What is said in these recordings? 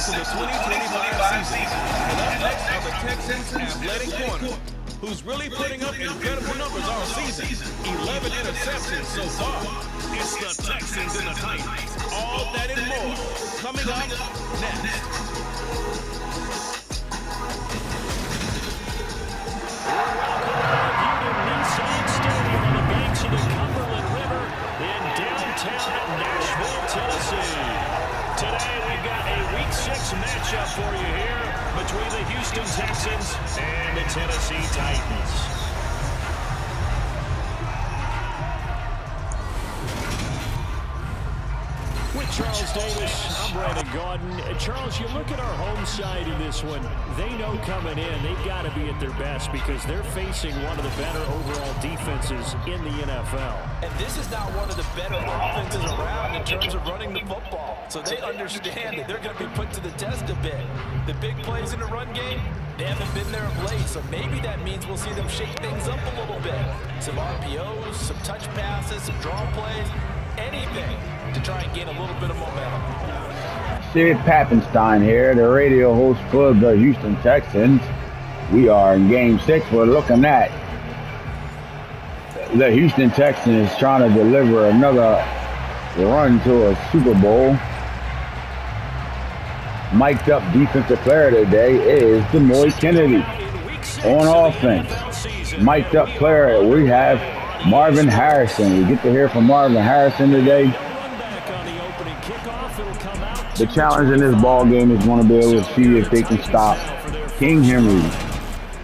to the 2025 season. And up next are the Texans' athletic corner, who's really putting up incredible numbers all season. 11 interceptions so far. It's the Texans and the Titans. All that and more coming up next. Today we've got a Week 6 matchup for you here between the Houston Texans and the Tennessee Titans. With Charles Davis, I'm Brandon Gaudin. Charles, you look at our home side in this one. They know coming in they've got to be at their best because they're facing one of the better overall defenses in the NFL. And this is not one of the better offenses around in terms of running the football. So they understand that they're going to be put to the test a bit. The big plays in the run game, they haven't been there of late. So maybe that means we'll see them shake things up a little bit. Some RPOs, some touch passes, some draw plays, anything to try and gain a little bit of momentum. Sid Pappenstein here, the radio host for the Houston Texans. We are in Game 6. We're looking at the Houston Texans trying to deliver another run to a Super Bowl. Mic'd up defensive player today is DeMoy Kennedy on offense. Mic'd up player, we have Marvin Harrison. We get to hear from Marvin Harrison today. The challenge in this ball game is going to be able to see if they can stop King Henry,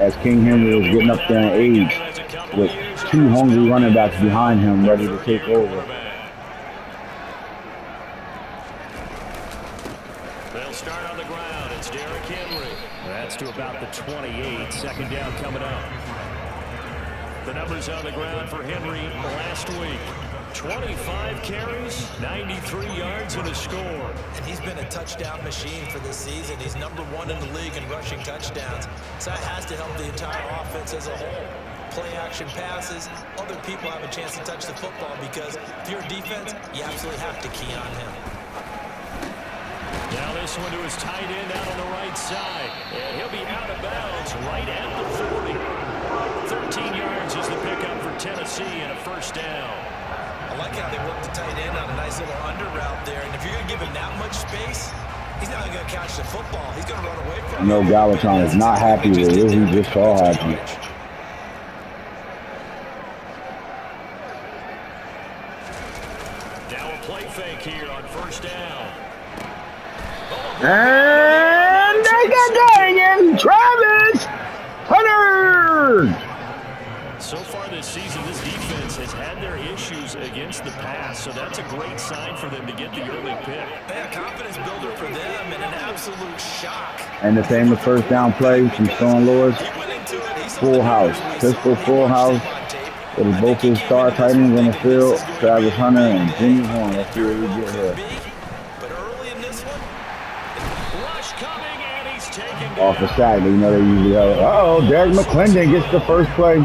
as King Henry is getting up there in age with two hungry running backs behind him ready to take over. They'll start on the ground. It's Derrick Henry. That's to about the 28. Second down coming up. The numbers on the ground for Henry last week. 25 carries, 93 yards, and a score. And he's been a touchdown machine for this season. He's #1 in the league in rushing touchdowns. So that has to help the entire offense as a whole. Play action passes, other people have a chance to touch the football because if you're a defense, you absolutely have to key on him. Now this one to his tight end out on the right side. And he'll be out of bounds right at the 40. 13 yards is the pickup for Tennessee and a first down. I like how they work the tight end on a nice little under route there. And if you're going to give him that much space, he's not going to catch the football. He's going to run away from it. No, Galvatron is not happy with it. He just saw happy. Now a play fake here on first down. And they got dang Travis Hunter. So far this season, this defense has had their issues against the pass, so that's a great sign for them to get the early pick. A confidence builder for them and an absolute shock. And the famous first down play from Stone Lewis. Full house. Pistol full house. With both his star tight ends on the field, Travis Hunter and Jimmy Horn. Let's see what we get here. But early in this one, rush coming and he's taken off the side. You know they usually have. Uh-oh, Derek McClendon gets the first play.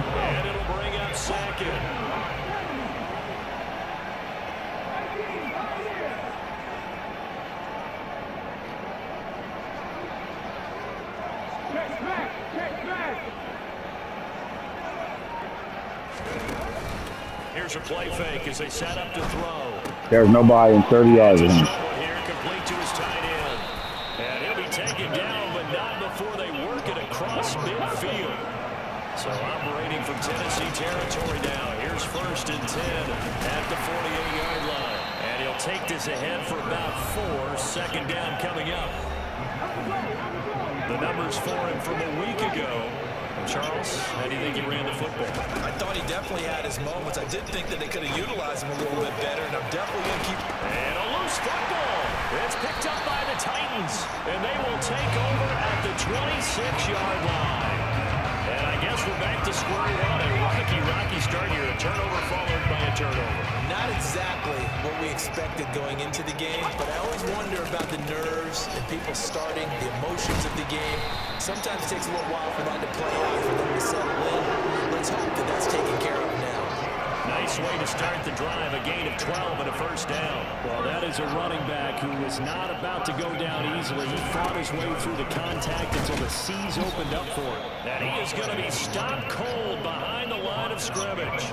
Here's a play fake as they set up to throw. There's nobody in 30 yards of him. Here, complete to his tight end. And he'll be taken down, but not before they work it across midfield. So operating from Tennessee territory now. Here's 1st and 10 at the 48-yard line. And he'll take this ahead for about 4. Second down coming up. The numbers for him from a week ago. Charles, how do you think he ran the football? I thought he definitely had his moments. I did think that they could have utilized him a little bit better, and I'm definitely going to keep... And a loose football. It's picked up by the Titans, and they will take over at the 26-yard line. And I guess we're back to square one. A rocky start here. A turnover followed by a turnover. Not exactly what we expected going into the game, but I always wonder about the nerves and people starting, the emotions of the game. Sometimes it takes a little while for that to play out, for them to settle in. Let's hope that that's taken care of now. Nice way to start the drive, a gain of 12 and a first down. Well, that is a running back who is not about to go down easily. He fought his way through the contact until the seas opened up for him. And he is going to be stopped cold behind the line of scrimmage.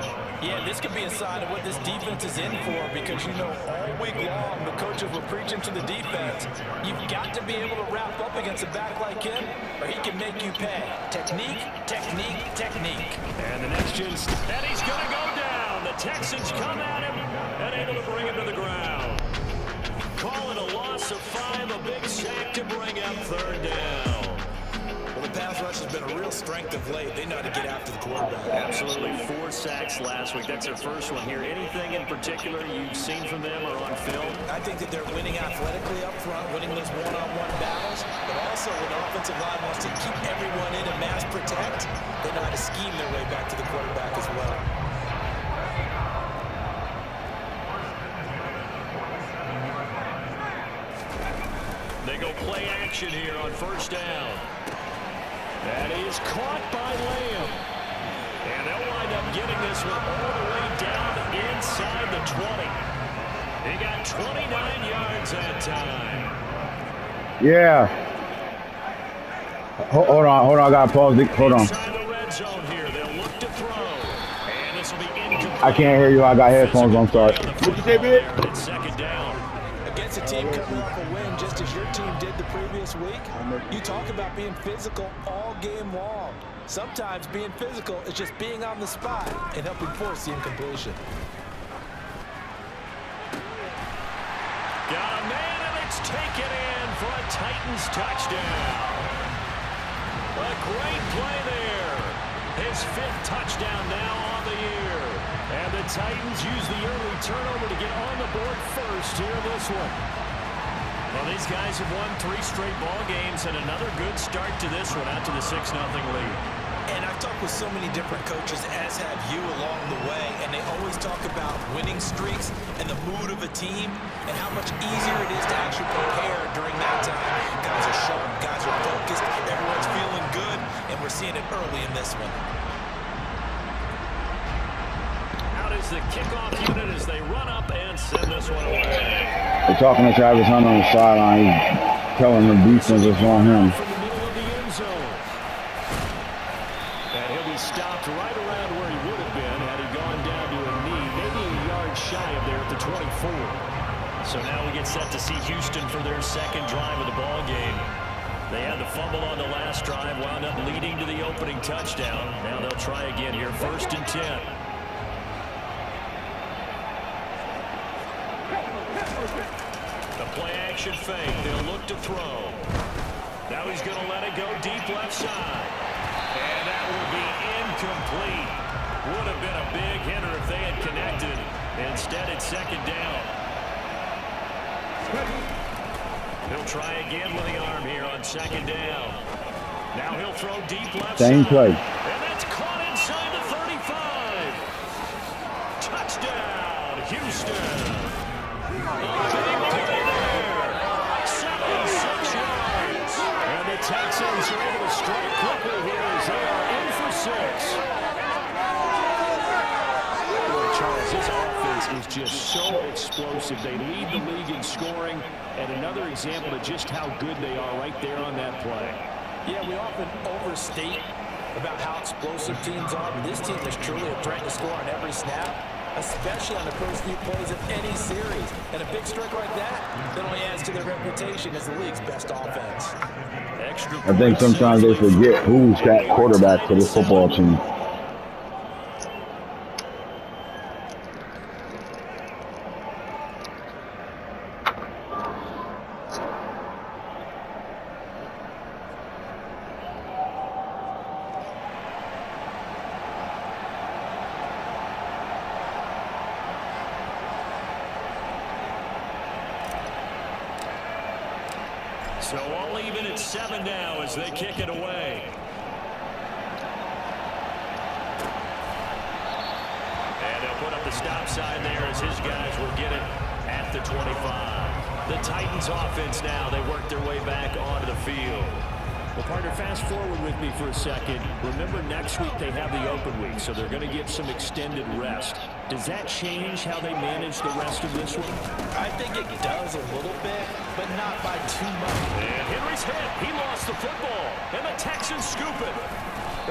Yeah, this could be a sign of what this defense is in for, because you know all week long the coaches were preaching to the defense. You've got to be able to wrap up against a back like him, or he can make you pay. Technique, technique, technique. And the next gen, and he's going to go down. The Texans come at him and able to bring him to the ground. Call it a loss of 5, a big sack to bring up third down. Well, the pass rush has been a real strength of late. They know how to get after the quarterback. Absolutely, 4 sacks last week. That's their first one here. Anything in particular you've seen from them or on film? I think that they're winning athletically up front, winning those one-on-one battles, but also when the offensive line wants to keep everyone in and mass protect, they know how to scheme their way back to the quarterback as well. They go play action here on first down. That is caught by Lamb. And they'll wind up getting this one all the way down inside the 20. He got 29 yards that time. Yeah. Hold on. I got to pause it. Hold on. Inside the red zone here. They'll look to throw. And this will be incomplete. I can't hear you. I got headphones on. Sorry. What you say, Big? It's second down. Against a team coming off a win just as your team did the previous week, you talk about being physical all game long. Sometimes being physical is just being on the spot and helping force the incompletion. Got a man, and it's taken in for a Titans touchdown. A great play there. His 5th touchdown now on the year. And the Titans use the early turnover to get on the board first here in this one. Well, these guys have won 3 straight ball games and another good start to this one out to the 6-0 lead. And I've talked with so many different coaches, as have you along the way, and they always talk about winning streaks and the mood of a team and how much easier it is to actually prepare during that time. Guys are sharp, guys are focused, everyone's feeling good, and we're seeing it early in this one. Out is the kickoff unit as they run up and send this one away. They're talking to Travis Hunter on the sideline. He's telling the defense it's on him. From the middle of the end zone. And he'll be stopped right around where he would have been had he gone down to a knee, maybe a yard shy of there at the 24. So now we get set to see Houston for their second drive of the ball game. They had the fumble on the last drive, wound up leading to the opening touchdown. Now they'll try again here, 1st and 10. The play-action fake. They'll look to throw. Now he's going to let it go deep left side. And that will be incomplete. Would have been a big hitter if they had connected. Instead, it's second down. He'll try again with the arm here on second down. Now he'll throw deep left Same side. play. And that's caught inside the 35. Touchdown, Houston. Big play there. 76 yards. And the Texans are able to strike quickly here as they are in for 6. Boy, Charles, this offense is just so explosive. They lead the league in scoring, and another example of just how good they are right there on that play. Yeah, we often overstate about how explosive teams are, but this team is truly a threat to score on every snap, especially on the first few plays of any series. And a big strike like that only adds to their reputation as the league's best offense. I think sometimes they forget who's that quarterback for this football team. So all even at 7 now as they kick it away. And they'll put up the stop sign there as his guys will get it at the 25. The Titans offense now, they work their way back onto the field. Well, partner, fast forward with me for a second. Remember, next week they have the open week, so they're going to get some extended rest. Does that change how they manage the rest of this one? I think it does a little bit, but not by too much. And Henry's hit. He lost the football, and the Texans scoop it.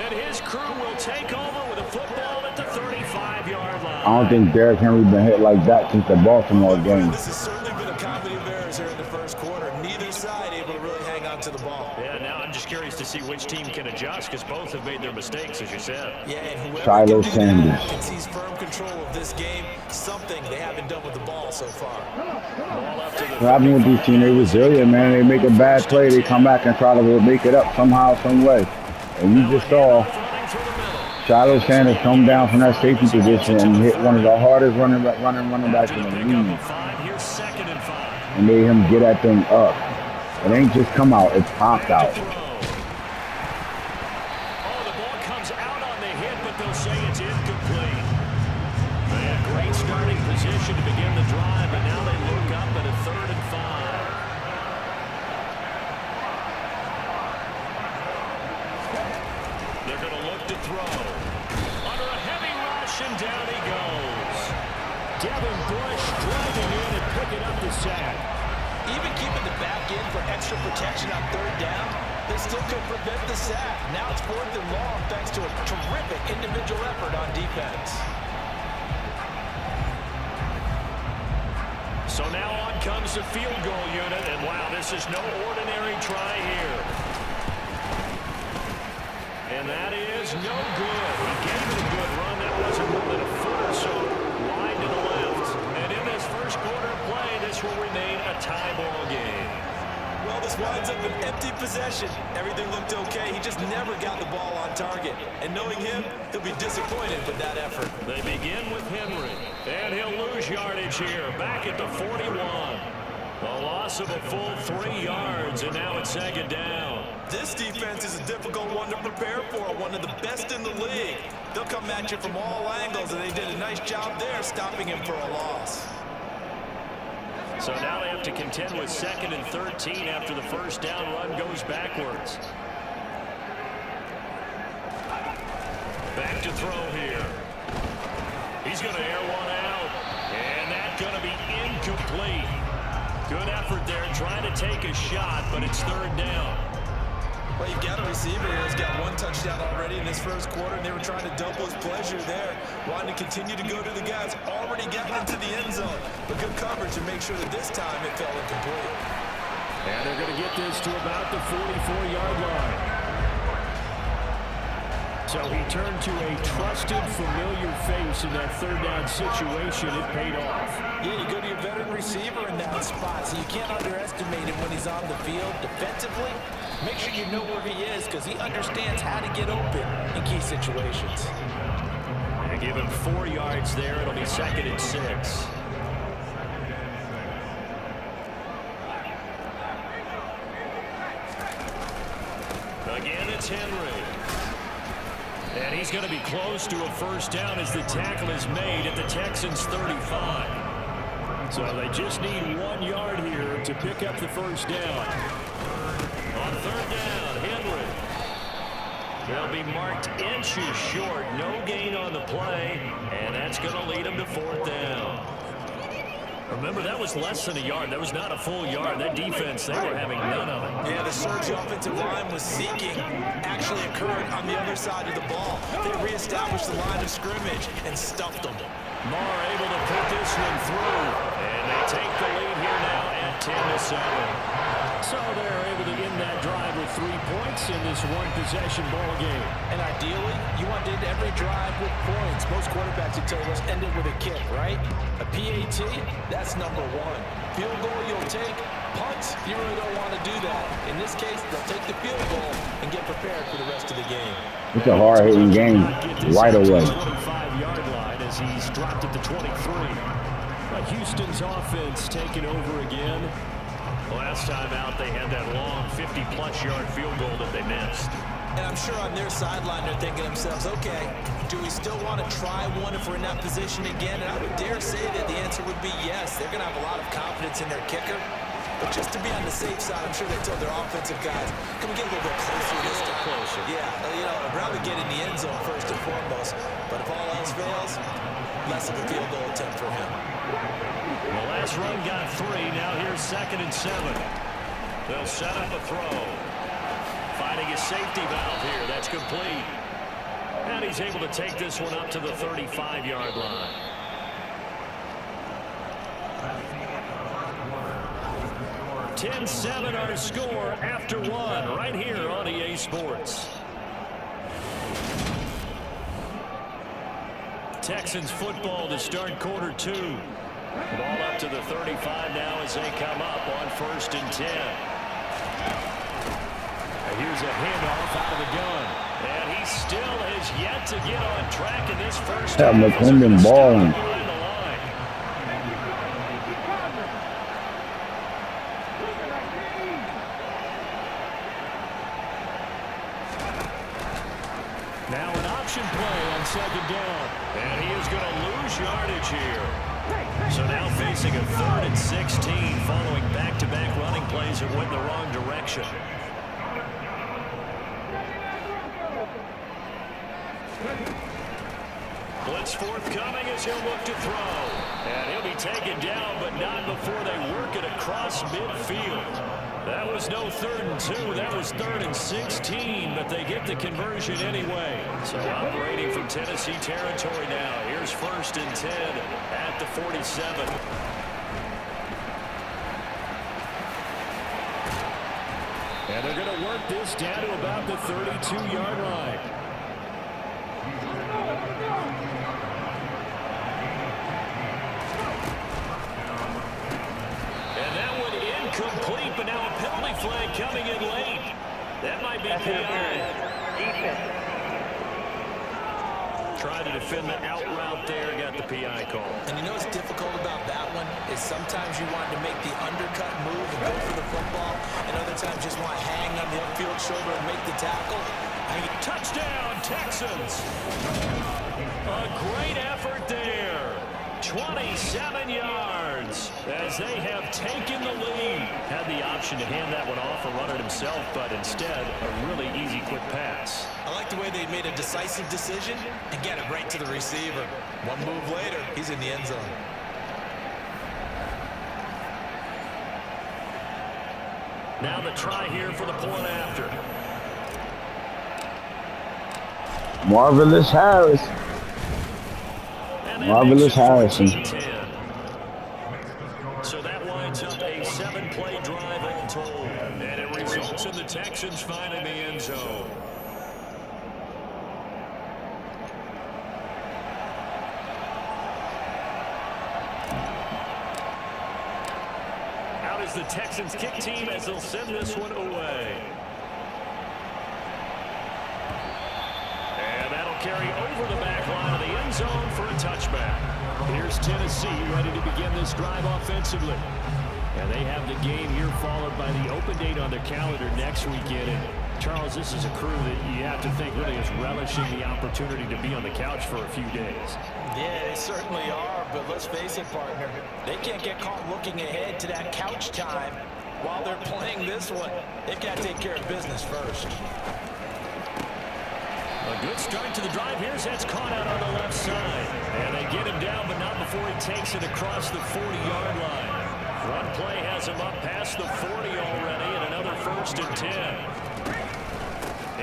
And his crew will take over with a football at the 35-yard line. I don't think Derrick Henry been hit like that since the Baltimore game. This has certainly been a comedy of errors here in the first quarter. Neither side able to really hang on to the ball. Yeah, now I'm just curious to see which team can adjust, because both have made their mistakes, as you said. Yeah, and whoever Shiloh can do Sanders that and sees firm control of this game, something they haven't done with the ball so far. What happened with these teams? They resilient, man. They make a bad play, they come back and try to make it up somehow, some way. And you just saw Shiloh Sanders come down from that safety position and hit one of the hardest running backs in the league. And made him get that thing up. It ain't just come out, it popped out. Oh, the ball comes out on the hit, but they'll say it's incomplete. They had great starting position to begin the drive, but now they look up at a 3rd and 5. They're going to look to throw. Under a heavy rush, and down he goes. Devin Bush driving in and picking up the sack. Even keeping the back in for extra protection on 3rd down, they still could prevent the sack. Now it's 4th and long thanks to a terrific individual effort on defense. So now on comes the field goal unit, and wow, this is no ordinary try here. And that is no good. He gave it a good run. That wasn't more than a foot or so wide to the left. And in this first quarter of play, this will remain a tie ball game. Well, this winds up an empty possession. Everything looked okay. He just never got the ball on target. And knowing him, he'll be disappointed with that effort. They begin with Henry. And he'll lose yardage here. Back at the 41. A loss of a full 3 yards, and now it's 2nd down. This defense is a difficult one to prepare for, one of the best in the league. They'll come at you from all angles, and they did a nice job there stopping him for a loss. So now they have to contend with 2nd and 13 after the first down run goes backwards. Back to throw here. He's going to air one out, and that's going to be incomplete. Good effort there, trying to take a shot, but it's 3rd down. Well, you've got a receiver who's got 1 touchdown already in this first quarter, and they were trying to double his pleasure there, wanting to continue to go to the guys already getting into the end zone. But good coverage to make sure that this time it fell incomplete. And they're going to get this to about the 44-yard line. So he turned to a trusted, familiar face in that 3rd down situation. It paid off. Yeah, you go to your veteran receiver in that spot, so you can't underestimate him when he's on the field defensively. Make sure you know where he is, because he understands how to get open in key situations. They give him 4 yards there. It'll be 2nd and 6. Again, it's Henry. And he's going to be close to a first down as the tackle is made at the Texans' 35. So they just need 1 yard here to pick up the first down. On 3rd down, Henry. They'll be marked inches short. No gain on the play, and that's going to lead them to 4th down. Remember, that was less than a yard. That was not a full yard. That defense, they were having none of it. Yeah, the surge the offensive line was seeking actually occurred on the other side of the ball. They reestablished the line of scrimmage and stuffed them. Marr able to put this one through, and they take the lead here now at 10-7. So they're able to end that drive with 3 points in this one-possession ball game. And ideally, you want to end every drive with points. Most quarterbacks would tell us end it with a kick, right? A PAT, that's number 1. Field goal you'll take. Punts, you really don't want to do that. In this case, they'll take the field goal and get prepared for the rest of the game. It's a hard-hitting game right away. 25-yard line as he's dropped at the 23. But Houston's offense taking over again. Last time out, they had that long 50-plus yard field goal that they missed. And I'm sure on their sideline they're thinking to themselves, okay, do we still want to try one if we're in that position again? And I would dare say that the answer would be yes. They're going to have a lot of confidence in their kicker. But just to be on the safe side, I'm sure they told their offensive guys, can we get a little bit closer this time? Closer. Yeah, you know, I'd rather get in the end zone first and foremost. But if all else fails, less of a field goal attempt for him. The last run got 3. Now here's 2nd and 7. They'll set up a throw. Finding a safety valve here. That's complete. And he's able to take this one up to the 35-yard line. (10-7) our score after 1 right here on EA Sports. Texans football to start quarter 2. Ball up to the 35 now as they come up on 1st and 10. Here's a handoff out of the gun. And he still has yet to get on track in this first half. McClendon balling. Now an option play on 2nd down. And he is going to lose yardage here. So now facing a 3rd and 16 following back-to-back running plays that went in the wrong direction. Blitz forthcoming as he'll look to throw. And he'll be taken down, but not before they work it across midfield. That was no 3rd and 2. That was 3rd and 16, but they get the conversion anyway. So operating from Tennessee territory now. Here's 1st and 10 at the 47. And they're going to work this down to about the 32-yard line. Complete, but now a penalty flag coming in late. That might be PI. Tried to defend the out route there, got the PI call. And you know what's difficult about that one is sometimes you want to make the undercut move and go for the football, and other times just want to hang on the upfield shoulder and make the tackle. Touchdown, Texans. A great effort there. 27 yards as they have taken the lead. Had the option to hand that one off or run it himself, but instead a really easy quick pass. I like the way they made a decisive decision and get it right to the receiver. One move later, he's in the end zone. Now the try here for the point after. Marvelous Harris. Marvelous Harrison. So that winds up a 7-play drive all told. And it results in the Texans finding the end zone. Out is the Texans kick team as they'll send this one away. And that'll carry over the back line of the end zone for a touchback. Here's Tennessee ready to begin this drive offensively. And they have the game here followed by the open date on their calendar next weekend. And Charles, this is a crew that you have to think really is relishing the opportunity to be on the couch for a few days. Yeah, they certainly are, but let's face it, partner. They can't get caught looking ahead to that couch time while they're playing this one. They've got to take care of business first. A good start to the drive here. That's caught out on the left side. And they get him down, but not before he takes it across the 40-yard line. One play has him up past the 40 already, and another 1st and 10.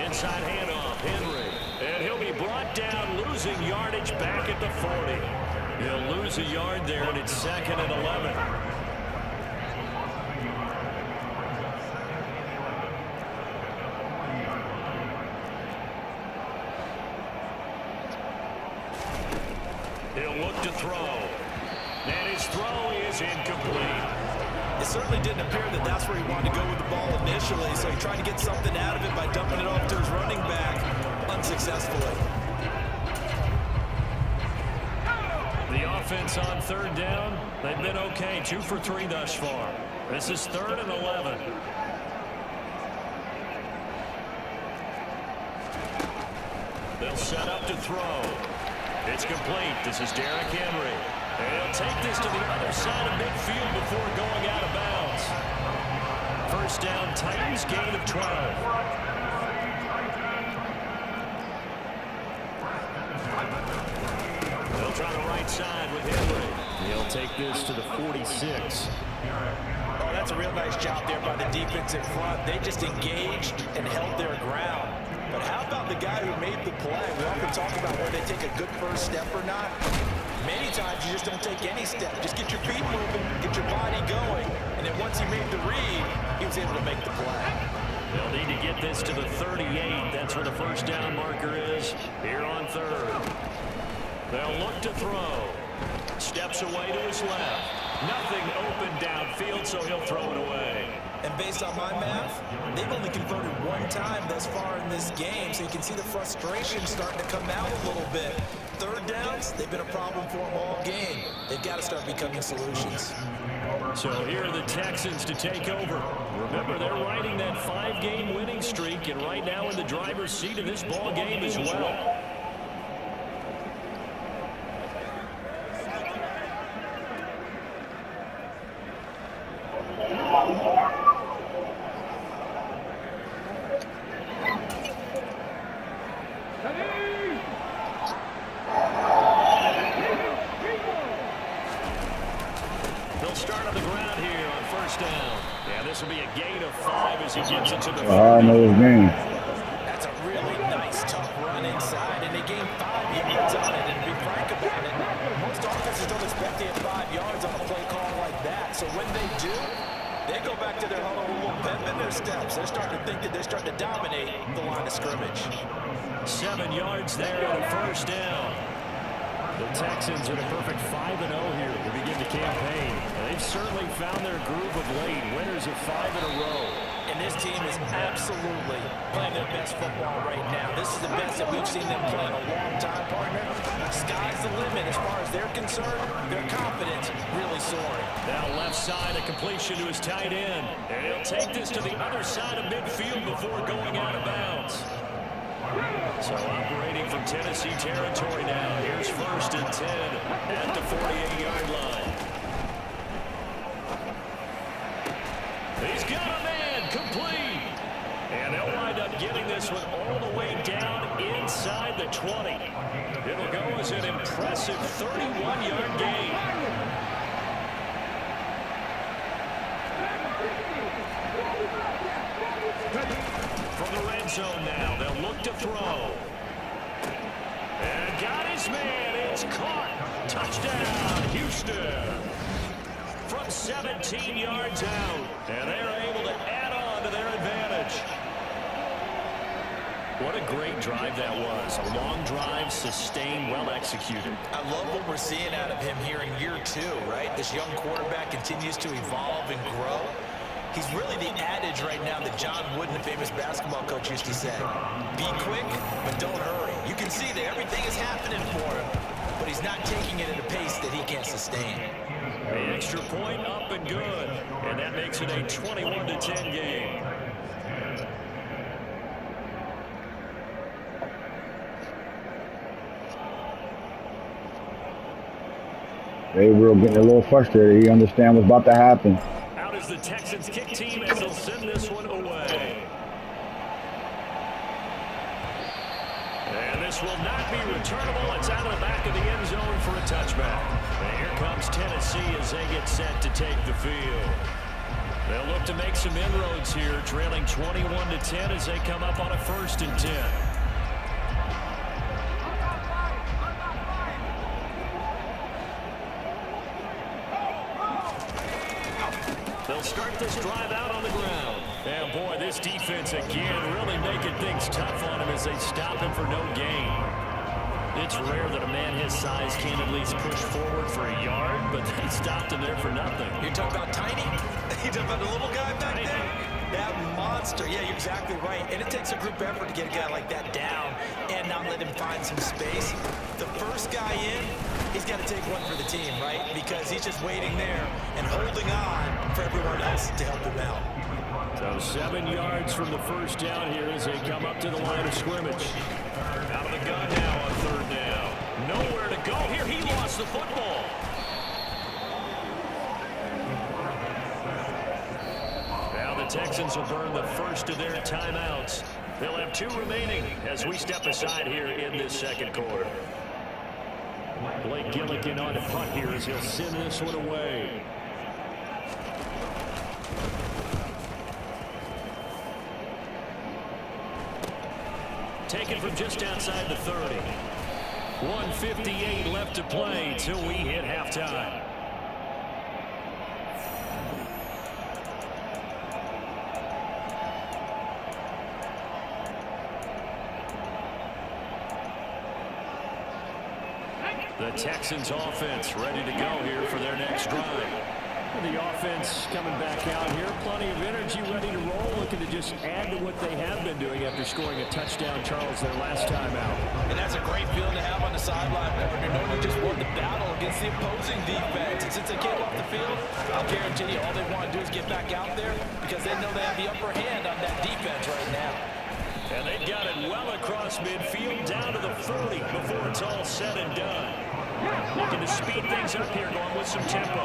Inside handoff, Henry. And he'll be brought down, losing yardage back at the 40. He'll lose a yard there, and it's 2nd and 11. He'll look to throw. And his throw is incomplete. It certainly didn't appear that that's where he wanted to go with the ball initially, so he tried to get something out of it by dumping it off to his running back unsuccessfully. The offense on 3rd down, they've been okay. 2 for 3 thus far. This is 3rd and 11. They'll set up to throw. It's complete. This is Derrick Henry. And he'll take this to the other side of midfield before going out of bounds. first down. Titans gain of 12. They'll try the right side with Henry. He'll take this to the 46. Oh, that's a real nice job there by the defense in front. They just engaged and held their ground. But how about the guy who made the play? We often talk about whether they take a good first step or not. Many times you just don't take any step. Just get your feet moving, get your body going. And then once he made the read, he was able to make the play. They'll need to get this to the 38. That's where the first down marker is here on third. They'll look to throw. Steps away to his left. Nothing open downfield, so he'll throw it away. And based on my math, they've only converted one time thus far in this game, so you can see the frustration starting to come out a little bit. Third downs, they've been a problem for them all game. They've got to start becoming solutions. So here are the Texans to take over. Remember, they're riding that 5-game winning streak, and right now in the driver's seat of this ball game as well. I know his name. That's a really nice, tough run inside, and they gained 5 yards on it. And to be frank about it, most offenses don't expect to hit 5 yards on a play call like that. So when they do, they go back to their huddle with a little pep in their steps. They're starting to think that they're starting to dominate the line of scrimmage. 7 yards there on a first down. The Texans are a perfect 5-0 here to begin the campaign. They've certainly found their groove of late, winners of 5 in a row. And this team is absolutely playing their best football right now. This is the best that we've seen them play in a long time, partner. Sky's the limit as far as they're concerned. Their confidence really soaring. Now left side, a completion to his tight end. And he'll take this to the other side of midfield before going out of bounds. So operating from Tennessee territory now. Here's 1st and 10 at the 48-yard line. He's got a man complete. And they'll wind up getting this one all the way down inside the 20. It'll go as an impressive 31-yard gain. From the red zone now, they'll look to throw. And got his man. It's caught. Touchdown, Houston. From 17 yards out. And they're able to add on to their advantage. What a great drive that was. A long drive, sustained, well executed. I love what we're seeing out of him here in year 2, right? This young quarterback continues to evolve and grow. He's really the adage right now that John Wooden, the famous basketball coach, used to say. Be quick, but don't hurry. You can see that everything is happening for him, but he's not taking it at a pace that he can't sustain. The extra point up and good, and that makes it a 21-10 game. Gabriel getting a little frustrated. He understands what's about to happen. Out is the Texans kick team as they'll send this one away. And this will not be returnable. It's out of the back of the end zone for a touchback. And here comes Tennessee as they get set to take the field. They'll look to make some inroads here, trailing 21-10 as they come up on a 1st and 10. They'll start this drive out on the ground. And boy, this defense again really making things tough on him as they stop him for no gain. It's rare that a man his size can at least push forward for a yard, but they stopped him there for nothing. You're talking about Tiny? You're talking about the little guy back Tiny. there? That monster. Yeah, you're exactly right. And it takes a group effort to get a guy like that down and not let him find some space. The first guy in, he's got to take one for the team, right? Because he's just waiting there and holding on for everyone else to help him out. So 7 yards from the first down here as they come up to the line of scrimmage. Out of the gun now on 3rd down. Nowhere to go here. He lost the football. Now the Texans will burn the first of their timeouts. They'll have 2 remaining as we step aside here in this second quarter. Blake Gillikin on the punt here as he'll send this one away. Taken from just outside the 30. 1:58 left to play till we hit halftime. The Texans offense ready to go here for their next drive. The offense coming back out here. Plenty of energy, ready to roll, looking to just add to what they have been doing after scoring a touchdown, Charles, their last time out. And that's a great feeling to have on the sideline, partner, knowing you just won the battle against the opposing defense. And since they came off the field, I'll guarantee you all they want to do is get back out there because they know they have the upper hand on that defense right now. And they've got it well across midfield down to the 40 before it's all said and done. Looking to speed things up here, going with some tempo.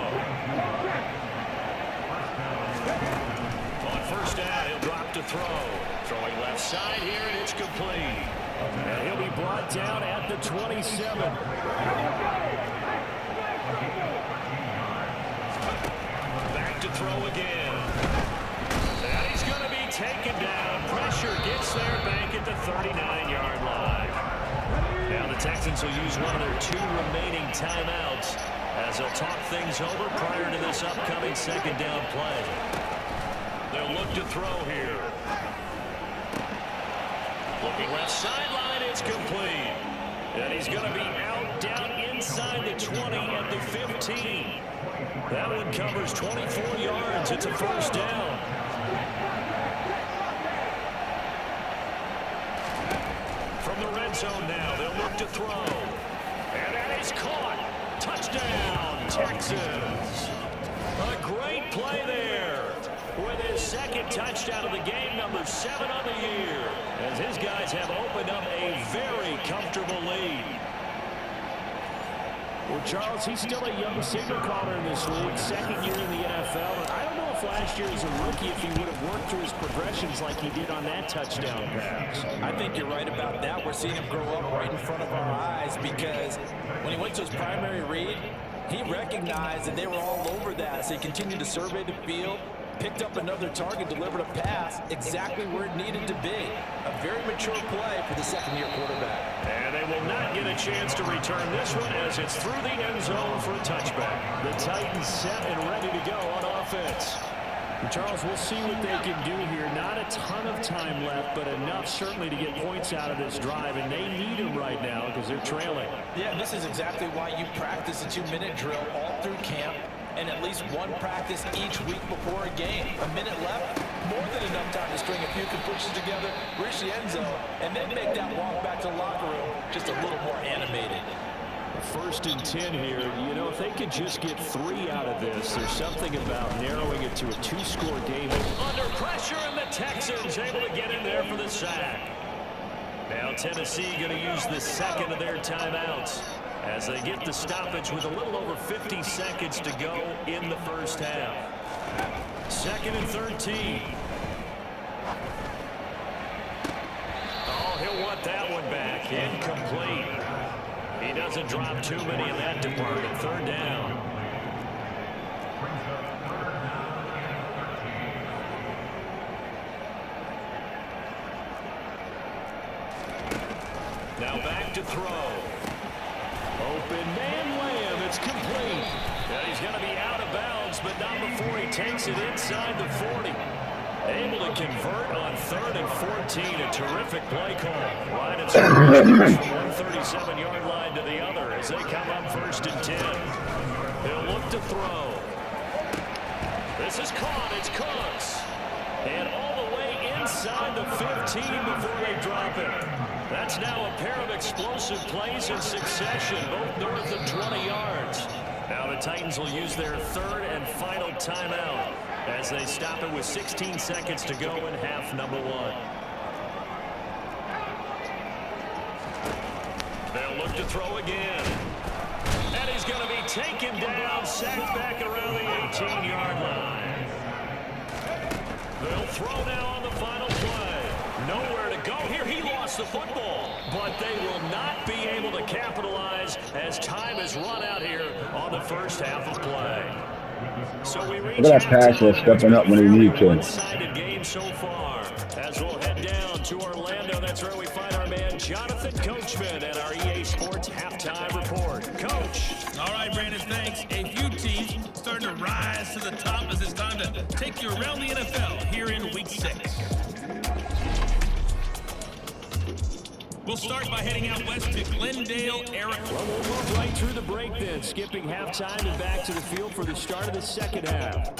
On first down, he'll drop to throw. Throwing left side here, and it's complete. And he'll be brought down at the 27. Back to throw again. And he's going to be taken down. Pressure gets there back at the 39-yard line. Now the Texans will use one of their 2 remaining timeouts as they'll talk things over prior to this upcoming second down play. They'll look to throw here. Looking left sideline, it's complete. And he's going to be out down inside the 20 at the 15. That one covers 24 yards. It's a first down. From the red zone now, they'll look to throw. And that is caught. Touchdown, Texans. A great play there with his second touchdown of the game, number 7 on the year, as his guys have opened up a very comfortable lead. Well, Charles, he's still a young signal caller in this league, second year in the NFL. And I don't know if last year as a rookie, if he would have worked through his progressions like he did on that touchdown pass. I think you're right about that. We're seeing him grow up right in front of our eyes because when he went to his primary read, he recognized that they were all over that. So he continued to survey the field, picked up another target, delivered a pass exactly where it needed to be. A very mature play for the second-year quarterback. And they will not get a chance to return this one as it's through the end zone for a touchback. The Titans set and ready to go on offense. And Charles, we'll see what they can do here. Not a ton of time left, but enough certainly to get points out of this drive, and they need them right now because they're trailing. Yeah, this is exactly why you practice a 2-minute drill all through camp and at least one practice each week before a game. A minute left, more than enough time to string a few completions together, reach the end zone, and then make that walk back to the locker room just a little more animated. First and 10 here. You know, if they could just get 3 out of this, there's something about narrowing it to a 2-score game. Under pressure, and the Texans able to get in there for the sack. Now Tennessee going to use the second of their timeouts as they get the stoppage with a little over 50 seconds to go in the first half. Second and 13. Oh, he'll want that one back. Incomplete. He doesn't drop too many in that department. Third down. Now back to throw. Open man Lamb. It's complete. Now he's going to be out of bounds, but not before he takes it inside the 40. Able to convert on 3rd and 14. A terrific play call. Line and scrimmage from one 37-yard line to the other as they come up 1st and 10. He'll look to throw. This is caught. It's Cooks. And all the way inside the 15 before they drop it. That's now a pair of explosive plays in succession, both north of 20 yards. Now the Titans will use their 3rd and final timeout as they stop it with 16 seconds to go in half number 1. They'll look to throw again. And he's going to be taken down, sacked back around the 18-yard line. They'll throw now on the final play. Nowhere to go here. He lost the football. But they will not be able to capitalize as time has run out here on the first half of play. So we reach Look at that pass rush stepping up when he needs to. one-sided game so far. As we'll head down to Orlando, that's where we find our man Jonathan Coachman at our EA Sports Halftime Report. Coach. All right, Brandon, thanks. A few teams starting to rise to the top as it's time to take you around the NFL here in Week 6. We'll start by heading out west to Glendale, Arizona. Well, we'll move right through the break then, skipping halftime and back to the field for the start of the second half.